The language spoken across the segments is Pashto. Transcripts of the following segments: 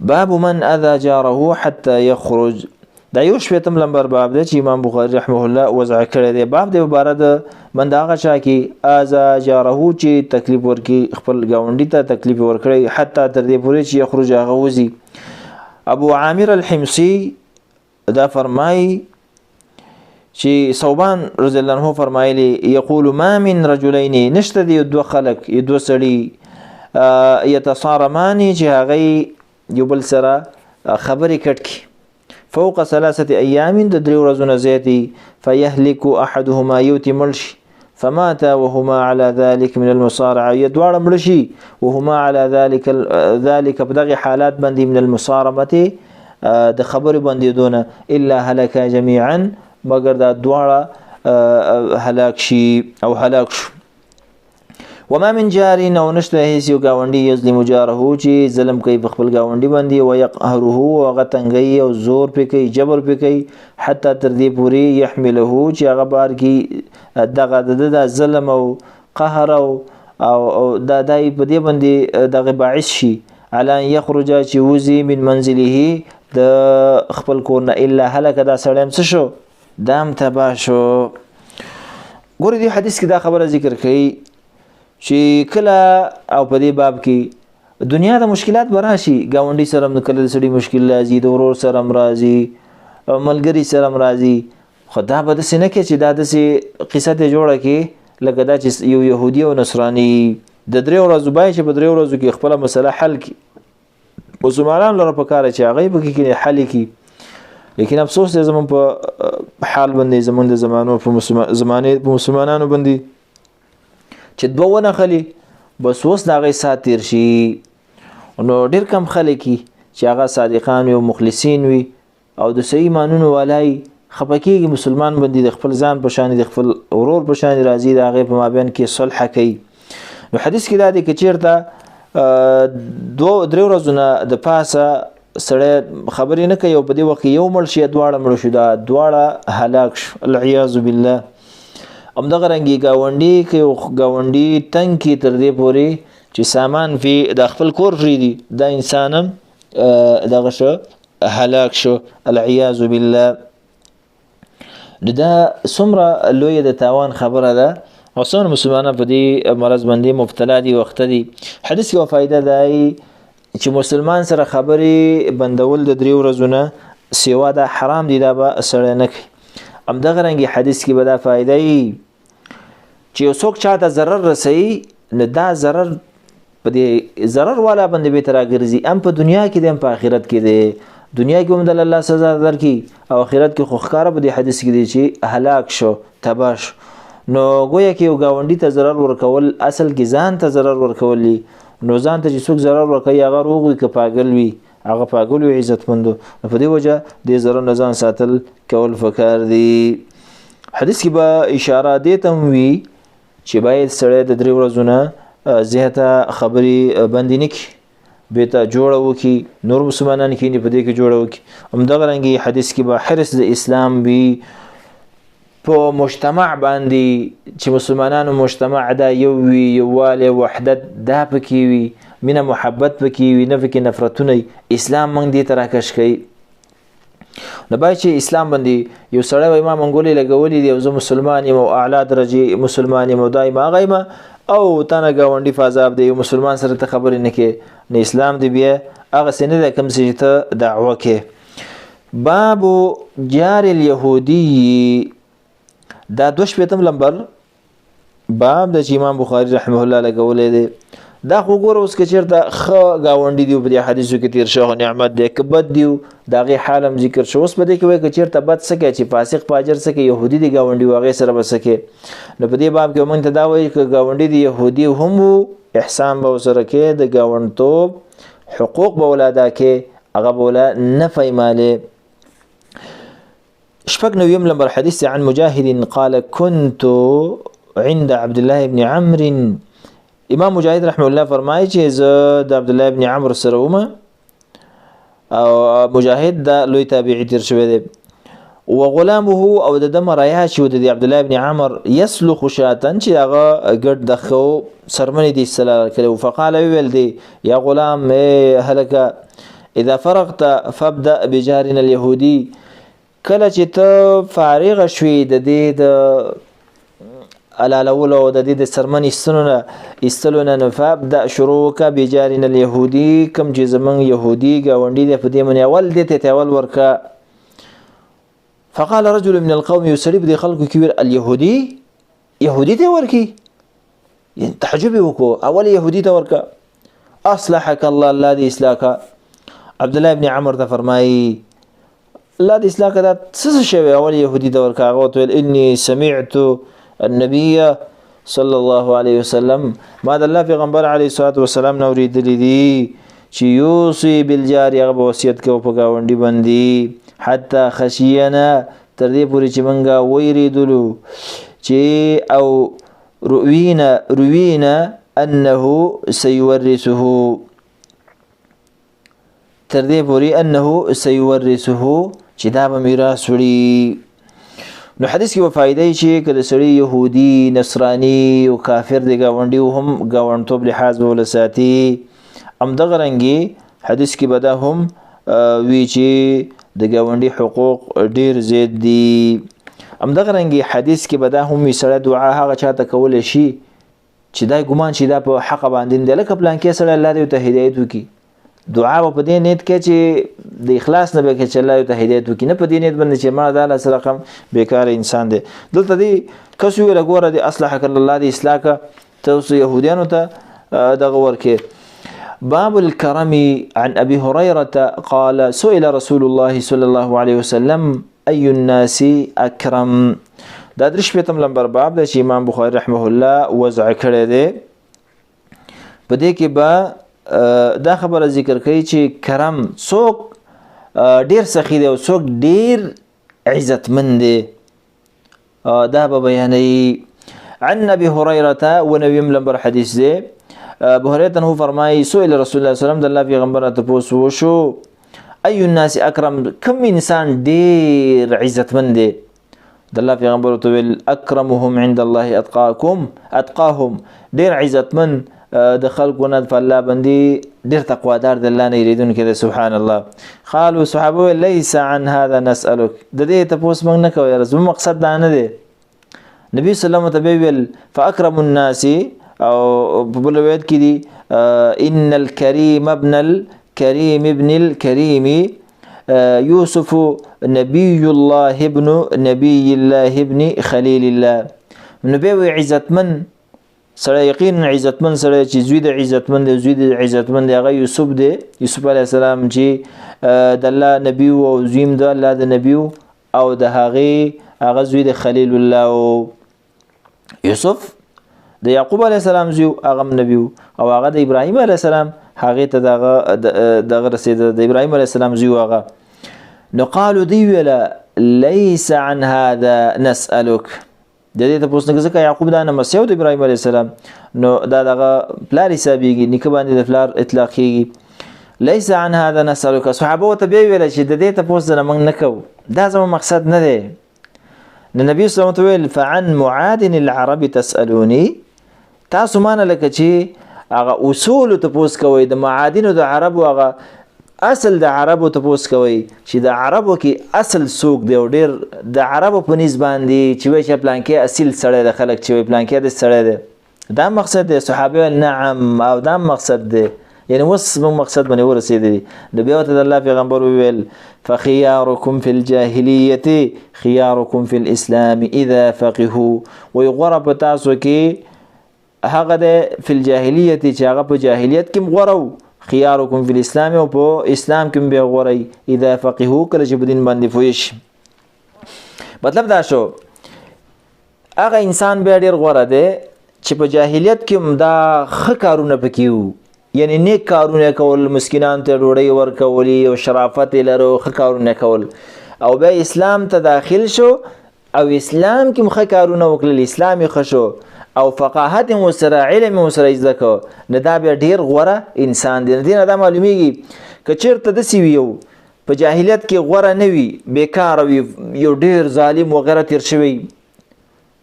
باب من اذى جاره حتى يخرج. دا یو شپیتم لمبر باب دی چې امام بخاری رحمه الله وضع کړی دی. باب دی عبارت من دا هغه چا کې اذى جاره چې تکلیف ورکی خپل گاونډي ته تکلیف ورکړي حتی تر دې پورې چې یخرج هغه وځي. ابو عامر الحمصي دا فرمای چې ثوبان رضی الله عنه فرمایلی یقول ما من رجلین نشته دی دو خلق دو سړي یتصارمان چې هغه یو بل سره خبرې کټکی فوق 3 ایام د 3 ورځو نه زیاتی فیهلك احدهما یوتی ملشي فمات وهما على ذلك من المصارعه يدوار ملشي وهما على ذلك بدغه حالات باندې من المصارمه د خبر باندې دونه الا هلك جميعا مگر دا دواړه هلاک شي او هلاک شو. وما من جار او نشته هیڅ یو گاونډي یظلم جاره چې ظلم کوي په خپل گاونډي باندې او يقهره او غتنګي او زور پې کوي جبر پې کوي حتی تر دې پوري يحمله چې هغه بار کی دغه د ظلم او قهر او د دای په دې باندې دغه باعث شي علان يخرج چې وزي من منزله د خپل کور نه الا هلك دا سړیم څه شو دام تبا شو. ګور دې حدیث کې دا خبره ذکر کړي چې کله او په دې باب کې دنیا د مشکلات براشي گاونډي سره کله د سړي مشکل راځي د ورور سره راځي ملګری سره راځي خدا به د سینه کې چې دا د قصه ته جوړه کې لکه دا چې یو يهودي او نصراني د 3 ورځې بای چې په 3 ورځو کې خپل مسله حل کړي مسلمانان لپاره پکاره چې هغه به کې حل کړي. لیکن افسوس دی زمون په حال باندې زمون د زمانو په زمانه په مسلمانانو باندې چې دوونه خلی بس وس دا غي ساتیر شي نو ډیر کم خلک چې هغه صادقان او مخلصین وي او د صحیح ایمانونو والای خپکیږي مسلمان باندې د خپل ځان په شان د خپل ورور په شان راضي دا غي په مابین کې صلح کوي. نو حدیث کې دا دی چې چیرته 2-3 ورځې د پاسه سړی خبرې نه کوي او په دې وخت یو مړ شي دواړه مړ شو دا دواړه هلاک شو العیاذ بالله. همدغه رنګي گاونډي کې گاونډي تنګ کی تر دې پوري چې سامان په د خپل کور فریدي دا انسانم دغه شو هلاک شو العیاذ بالله. دا څومره لوی د تاوان خبره ده او څومره مسلمانان په دې مرض باندې مبتلا دي وخت دي. حدیث یو فائدہ ده چې مسلمان سره خبرې بندول د 3 ورځو نه سیوا دا حرام دي دا به سره نه کوي. همدغه رنګي حدیث کې به دا فائدہ ای چې یو څوک چاته ضرر رسي نه دا ضرر په دې ضرر والا باندې به تر راګرځي ام په دنیا کې د ام په آخرت کې دی. دنیا کې هم د الله سزا درکې او آخرت کې خو ښکارا په دې حدیث کې دی چې هلاک شو تباش. نو گویا کې یو گاونډي ته ضرر ورکول اصل کې ځان ته ضرر ورکول نو ځان ته چې څوک ضرر ورکوي هغه روغ وي که پاگل وي هغه پاگل وي عزتمندو په دې وجه د ضرر نه ځان ساتل کول فکر دي. حدیث کې به اشاره دې ته وي چې باید سړی د 3 ورځو نه زیاته خبرې بندي نه کړي به ته جوړه وکړي نور مسلمانان کې په دې کې جوړه وکړي. همدغه رنګي حدیث کې به حرص د اسلام وي په مجتمع باندې چې مسلمانانو مجتمع دا یو وي یووالی وحدت دا پکې وي مینه محبت پکې وي نه پکې نفرتونه اسلام موږ دې ته راکش کوي. نو باید چې اسلام باندې یو سړی وایي ما منګولې لګولې دي او زه مسلمان یم او اعلی درجې مسلمان یم او دایم هغه یم او تا نه ګاونډي فاضاب دی یو مسلمان سره ته خبرې نه کوې نه اسلام دی بیا هغسې نه دی کوم چې ته دعوه کوې. باب جار اليهودي دا 2 لمبر باب د امام بخاری رحمه الله لګولې دی. دا خو ګوره اوس که چېرته ښه ګاونډي دی په دې حدیثو کې تیر شو نعمت دی که بد دی د هغې حال هم ذکر شو. اوس په دې کې وایي که چېرته بد څه کوي چې فاسق فاجر څه کوي یهودي دی ګاونډي و هغې سره به څه کوي. نو په دې باب کې موږ ته دا وایي که ګاونډي دی یهودي هم و احسان به ورسره کوي د ګاونډتوب حقوق به ول ادا کوي هغه به ول نه فیمالې. 9 لمبر حديث عن مجاهد قال كنت عند عبد الله بن عمرو. امام مجاهد رحمه الله فرمایي چې زه د عبد الله بن عمرو سره وم او مجاهد دا لوی تابعی تیر شوی دی وغلامه او د مریا چې د عبد الله بن عمرو يسلخ شاتن چې هغه ګډ دخو سرمنې دي سلام کړو فقال ویل دی یا غلام هلکه اذا فرغت فابدأ بجارنا اليهودي کله چې ته فارغ شوې د دې د علالولو د دې د سرمن ایستلو نه فابدأ شروع کا بجارنا اليهودي کم چې زمون يهودي گاونډي دی په دې من اول دې ته اول ورکا فقال رجل من القوم يسرب دي خلق كبير اليهودي يهودي ته ورکی يعني تعجب وکړو اول يهودي ته ورکا اصلحك الله الله دې اصلاحك عبد الله ابن عمر ته فرمایي الله دې اصلاح کړه څه شوی اول يهودي ته ورکا هغه ته اني سمعت النبي صلى الله عليه وسلم ما د الله پیغمبر علیه الصلاه والسلام نو ریدلی دي چې یوصي بالجار هغه وصیت کوي په گاونډي باندې حتی خشینا تر دې پورې چې منګه ویریدلو چې او روینا انه سيورثه تر دې پورې انه سيورثه چې دا به میراث وړي نو حدیث کې فائدې چې کله سړی يهودي نصراني او کافر دی گاونډي هم گاونډتوب لحاظ ولساتي ام دغه رنګي حدیث کې بدا هم وی چې د گاونډي حقوق ډیر زیات دي ام دغه رنګي حدیث کې بدا هم وی سره دعا هغه چاته کول شي چې دا ګمان چې دا په حق باندې دی لکه پلان کې سره الله دې ته هدایت وکي دعا په دې نیت کې چې د اخلاص نه به کې چې الله ته هدایت وکړي نه په دې نیت باندې چې ما دا له سره رقم بیکار انسان دی دلته دې کس ویل ګوره د اصلحک الله دې اصلاح کا تاسو يهوديانو ته دغه ورکه باب الكرم عن ابي هريره قال سئل رسول الله صلى الله عليه وسلم اي الناس اكرم دا درش په نمبر باب د امام بخاري رحمه الله وضع کړی دی په دې کې با دا خبره ذکر کوي چې کرم څوک ډیر سخی دی او څوک ډیر عزتمند دی دا به بیانوي عن ابي هريره ونبي نمبر حدیث دی ابو هريره هو فرمایي سئل رسول الله صلی الله علیه وسلم د الله پیغمبر ته پوښتنه وشو اي الناس اکرم کم انسان ډیر عزتمند دی د الله پیغمبر ته ویل اکرمهم عند الله اتقاهم ډیر عزتمند د خلقونه په الله باندې ډیر تقوادار د الله نه یریدونکي دي سبحان الله قالوا صحابه ليس عن هذا نسالك د دې تاسو موږ نه کوي زموږ مقصد دا نه دی نبی صلی الله علیه وسلم فاکرم الناس او په بل روایت کې دي ان الكريم ابن الكريم ابن الكريم يوسف نبي الله ابن نبي الله ابن خليل الله نبي عزتمن سره یقینا عزتمن سره چې زوی د عزتمن دی زوی د عزتمن دی هغه یوسف دی یوسف علی السلام چې د الله نبی او زویم د الله د نبی او د هغه زوی د خلیل الله او یوسف د یعقوب علی السلام زوی هغه نبی او هغه د ابراهیم علی السلام هغه ته دغه رسید د ابراهیم علی السلام زوی هغه نو قالوا دی ولا ليس عن هذا نسألك د دې ته پوښتنه ځکه یعقوب دا نه مسیو د ابراهیم علیه السلام نو دا دغه پلار حسابيږي نیکه باندې د پلار اطلاق کیږي ليس عن هذا نسألك صحابه ته به ویل چې د دې ته پوښتنه موږ نه کوو دا زموږ مقصد نه دی نبی صلی الله علیه وسلم فعن معادن العرب تسالوني تاسو مانه لکه چې هغه اصول ته پوښت کوي د معادن د عربو هغه اصل د عربو ته پوښت کوي چې د عربو کې اصل سوق دی او ډیر د عربو په نسبت باندې چې وای چې پلان کې اصل سره د خلک چې پلان کې د سره دی دا مقصد دی صحابه نعم او دا مقصد دی یعنی وس مقصد باندې ورسېدلی د بیا ته د الله پیغمبر ویل فخياركم في الجاهليه خياركم في الاسلام اذا فقهوا ويغرب تاسو کې هغه د فی الجاهلیه چې هغه په جاهلیت کې غورو خياركم في الاسلام او په اسلام کې به غوري اذا فقهوا کله چې بدین باندې فویش مطلب دا شو هغه انسان به ډیر غوړه دی چې په جاهلیت کې دا ښه کارونه پکېو یعنی نیک کارونه کول مسکینان ته ډوډۍ ورکولي او شرافت لرو ښه کارونه کول او به اسلام ته داخل شو او اسلام کې مخه کارونه وکړل اسلامي خشو او فقاهت مسره علم مسره ذکر نه دا به ډیر غوړه انسان دی نه دا معلومیږي که چیرته د سی ویو په جاهلیت کې غوړه نه وي بیکار وي یو ډیر ظالم وغیرہ تیر شوی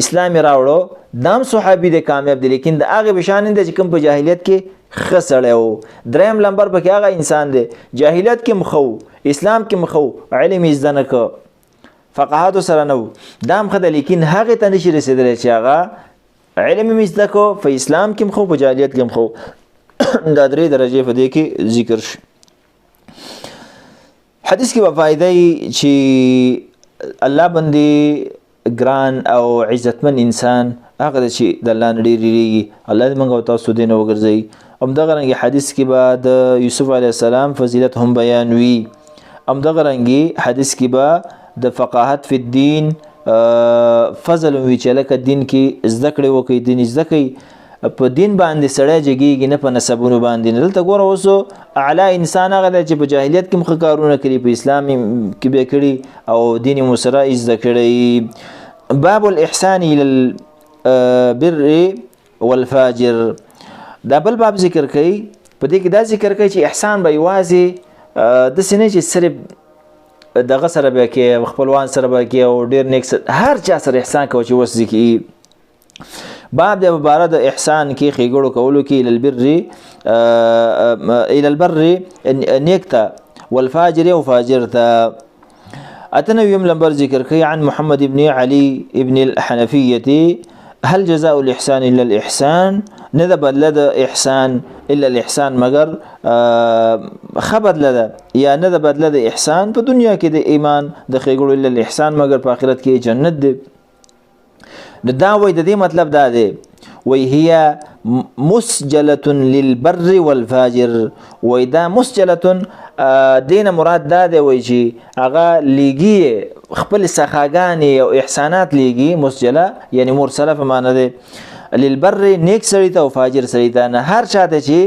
اسلام راوړو دام صحابي د کامیاب دي لیکن د هغه بشان د کوم په جاهلیت کې ښه سړی و. دریم نمبر پکې هغه انسان دی جاهلیت کې مخو اسلام کې مخو علم یې زده نه که فقهاتو سره نه و دا هم ښه ده لیکن هغې ته نشي رسېدلی چې هغه علم یې زده که په اسلام کې مخو په جاهلیت کې مخو دا درې درجې په دې کې ذکر شي. حدیث کې به فایده چې الله باندې ګران او عزتمن انسان هغه دی چې د الله نه ډېر ډېرېږي. الله دې موږ او تاسو دې نه وګرځوي. همدغه رنګې حدیث کې به د یوسف علیه السلام فضیلت هم بیان وي. همدغه رنګې حدیث کې به د فقاهت فی الدین فضل وي چې لکه دین کې زده کړې وکړي دین زده کړي په دین باندې سړی جګېږي نه په نسبونو باندې. دلته ګوره اوس اعلی انسان هغه دی چې په جاهلیت کې مخه کارونه کړي په اسلام کې به کړي او دین مو سره زده کړی. باب الاحسان الى البر والفاجر دا بل باب ذکر کوي. په دې کې دا ذکر کوي چې احسان به یوازې داسې نه چې صرف دغه سره به کې خپلوان سره به کې او ډېر نیک هر چا سره احسان کوي چې اوس ذکر باب د عبارت د احسان کې ښېګړو کولو کې الى البر نیک ته والفاجر او فاجر ته. اتنویم لمبر ذکر کوي عن محمد ابن علي ابن الحنفية هل جزاء الإحسان إلا الإحسان نه ده بدله د احسان الا الاحسان مگر خبر لده یا نه ده بدله د احسان په دنیا کې د ایمان د ښېګړو الا الاحسان مگر په آخرت کې جنت دی. دا وای د دې مطلب دا دی وای هي مسجله للبر والفاجر وای دا مسجله دین مراد دا دی وای چې هغه لیږي خپل سخاګانې او احسانات لیږي مسجله یعنی مرسله په معنی دی للبر نیک سړی ته او فاجر سړی ته نه هر چاته چې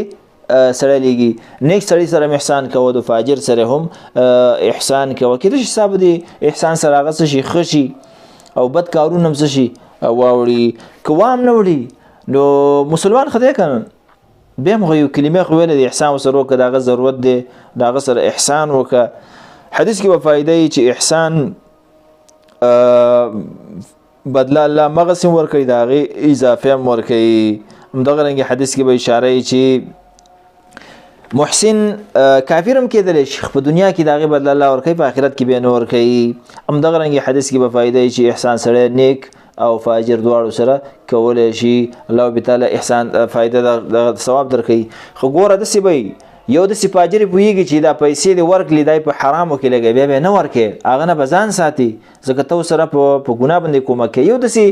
سړی لیږي نیک سړی سره احسان کوه د فاجر سره هم احسان کوه کېدای شي صاحب دی احسان سره هغه څه شي ښه شي او بد کارونه هم څه شي واوړي که وام نه وړي نو مسلمان خدای کنه بیا هم یو کلمه خو ویلې د احسان ورسره وکړه د هغه ضرورت دی د هغه سره احسان وکړه. حدیث کې به فایده چې احسان بدله الله مغسم ورکوي د هغې اضافه هم ورکوي. همدغه رنګې حدیث کې به اشاره یې چې محسن کافر هم کېدلی شي په دنیا کې د هغې بدله الله ورکوي په آخرت کې بیا نه ورکوي. همدغه رنګې حدیث کې به فایده یې چې احسان سړی نیک او فاجر دواړو سره کولی شي الله تعالی احسان فایده د ثواب درکوي. خو ګوره داسې به یو داسې فاجر پوهېږي چې دا پیسې دې ورکړي دا په حرامو کې لګوي بیا به نه ورکوي هغه نه به ځان ساتي ځکه ته سره په ګناه باندې کومک کوي. یو داسې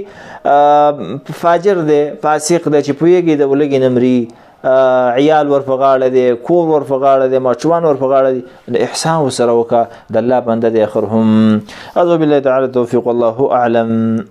فاجر دی فاسق دی چې پوهېږي د ولږې نه مري عیال ور په غاړه دی کور ور په غاړه دی ماشومان ور په غاړه دي احسان ورسره وکړه د الله بنده دی اخر هم. اعوذ بالله تعالی توفیق والله اعلم.